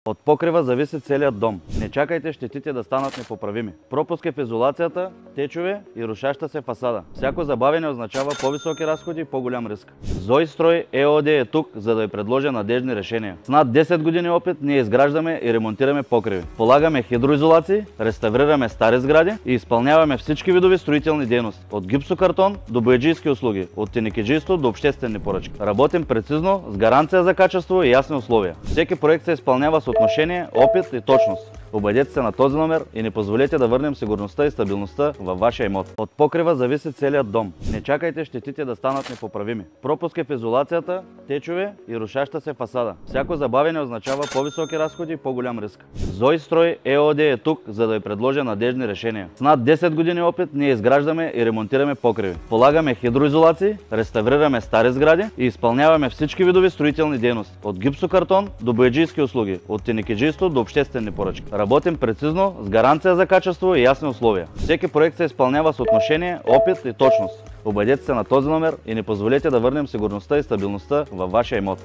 От покрива зависи целият дом. Не чакайте щетите да станат непоправими. Пропуски в изолацията, течове и рушаща се фасада. Всяко забавяне означава по-високи разходи и по-голям риск. Зоистрой ЕОД е тук, за да ви предложи надежни решения. С над 10 години опит ние изграждаме и ремонтираме покриви. Полагаме хидроизолации, реставрираме стари сгради и изпълняваме всички видови строителни дейности. От гипсокартон до бояджийски услуги, от теникеджийство до обществени поръчки. Работим прецизно, с гаранция за качество и ясни условия. Всеки проект се изпълнява с отношение, опит и точност. Обадете се на този номер и не позволете да върнем сигурността и стабилността във вашия имот. От покрива зависи целият дом. Не чакайте щетите да станат непоправими. Пропуски в изолацията, течове и рушаща се фасада. Всяко забавяне означава по-високи разходи и по-голям риск. Зоистрой ЕОД е тук, за да ви предложи надежни решения. С над 10 години опит ние изграждаме и ремонтираме покриви. Полагаме хидроизолации, реставрираме стари сгради и изпълняваме всички видови строителни дейности. От гипсокартон до бояджийски услуги, от теникеджийство до обществени поръчки. Работим прецизно, с гаранция за качество и ясни условия. Всеки проект се изпълнява с отношение, опит и точност. Обадете се на този номер и не позволете да върнем сигурността и стабилността във вашия имот.